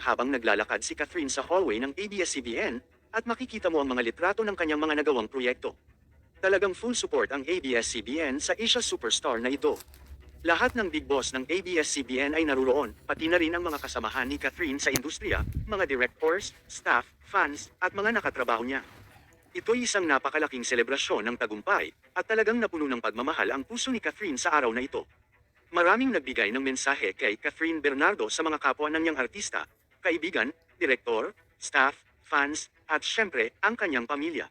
habang naglalakad si Catherine sa hallway ng ABS-CBN, at makikita mo ang mga litrato ng kanyang mga nagawang proyekto. Talagang full support ang ABS-CBN sa Asia superstar na ito. Lahat ng big boss ng ABS-CBN ay naruroon, pati na rin ang mga kasamahan ni Catherine sa industriya, mga directors, staff, fans, at mga nakatrabaho niya. Ito'y isang napakalaking selebrasyon ng tagumpay, at talagang napuno ng pagmamahal ang puso ni Catherine sa araw na ito. Maraming nagbigay ng mensahe kay Catherine Bernardo sa mga kapwa ng niyang artista, kaibigan, direktor, staff, fans, at syempre, ang kanyang pamilya.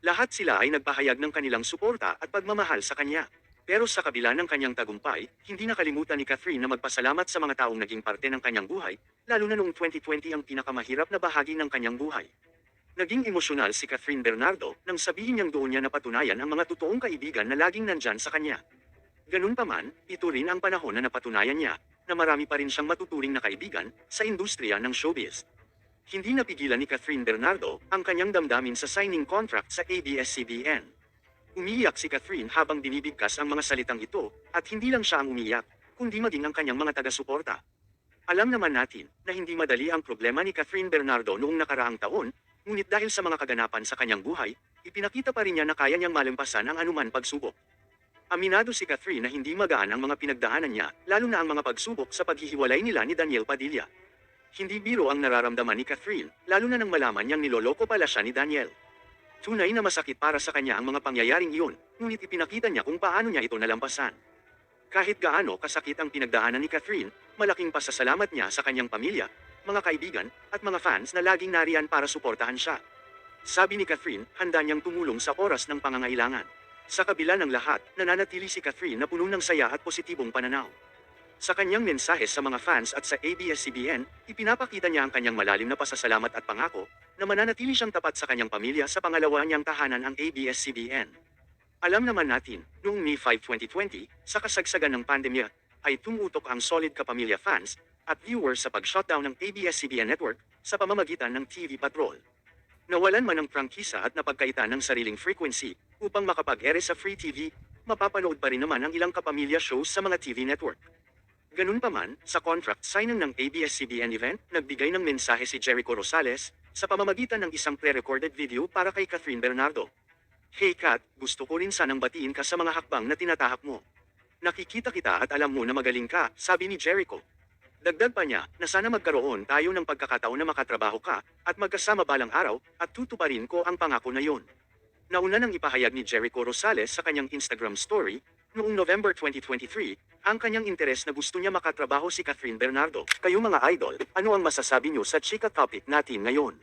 Lahat sila ay nagpahayag ng kanilang suporta at pagmamahal sa kanya. Pero sa kabila ng kanyang tagumpay, hindi nakalimutan ni Catherine na magpasalamat sa mga taong naging parte ng kanyang buhay, lalo na noong 2020 ang pinakamahirap na bahagi ng kanyang buhay. Naging emosyonal si Catherine Bernardo nang sabihin niyang doon niya napatunayan ang mga totoong kaibigan na laging nandyan sa kanya. Ganun pa man, ito rin ang panahon na napatunayan niya na marami pa rin siyang matuturing na kaibigan sa industriya ng showbiz. Hindi napigilan ni Catherine Bernardo ang kanyang damdamin sa signing contract sa ABS-CBN. Umiiyak si Catherine habang binibigkas ang mga salitang ito, at hindi lang siya ang umiiyak, kundi maging ang kanyang mga taga-suporta. Alam naman natin na hindi madali ang problema ni Catherine Bernardo noong nakaraang taon, ngunit dahil sa mga kaganapan sa kanyang buhay, ipinakita pa rin niya na kaya niyang malampasan ang anuman pagsubok. Aminado si Catherine na hindi magaan ang mga pinagdaanan niya, lalo na ang mga pagsubok sa paghihiwalay nila ni Daniel Padilla. Hindi biro ang nararamdaman ni Catherine, lalo na nang malaman niyang niloloko pala siya ni Daniel. Tunay na masakit para sa kanya ang mga pangyayaring iyon, ngunit ipinakita niya kung paano niya ito nalampasan. Kahit gaano kasakit ang pinagdaanan ni Catherine, malaking pasasalamat niya sa kanyang pamilya, mga kaibigan, at mga fans na laging nariyan para suportahan siya. Sabi ni Catherine, handa niyang tumulong sa oras ng pangangailangan. Sa kabila ng lahat, nananatili si Catherine na puno ng saya at positibong pananaw. Sa kanyang mensahe sa mga fans at sa ABS-CBN, ipinapakita niya ang kanyang malalim na pasasalamat at pangako na mananatili siyang tapat sa kanyang pamilya sa pangalawa niyang tahanan ang ABS-CBN. Alam naman natin, noong May 5, 2020, sa kasagsagan ng pandemya, ay tumutok ang solid kapamilya fans at viewers sa pag-shutdown ng ABS-CBN network sa pamamagitan ng TV Patrol. Nawalan man ng prangkisa at napagkaitan ng sariling frequency upang makapag-ere sa free TV, mapapanood pa rin naman ang ilang kapamilya shows sa mga TV network. Ganun pa man, sa contract signing ng ABS-CBN event, nagbigay ng mensahe si Jericho Rosales sa pamamagitan ng isang pre-recorded video para kay Catherine Bernardo. Hey Kat, gusto ko rin sanang batiin ka sa mga hakbang na tinatahak mo. Nakikita kita at alam mo na magaling ka, sabi ni Jericho. Dagdag pa niya na sana magkaroon tayo ng pagkakataon na makatrabaho ka at magkasama balang araw at tutuparin ko ang pangako na yon. Nauna nang ipahayag ni Jericho Rosales sa kanyang Instagram story noong November 2023 ang kanyang interes na gusto niya makatrabaho si Catherine Bernardo. Kayo mga idol, ano ang masasabi niyo sa chika topic natin ngayon?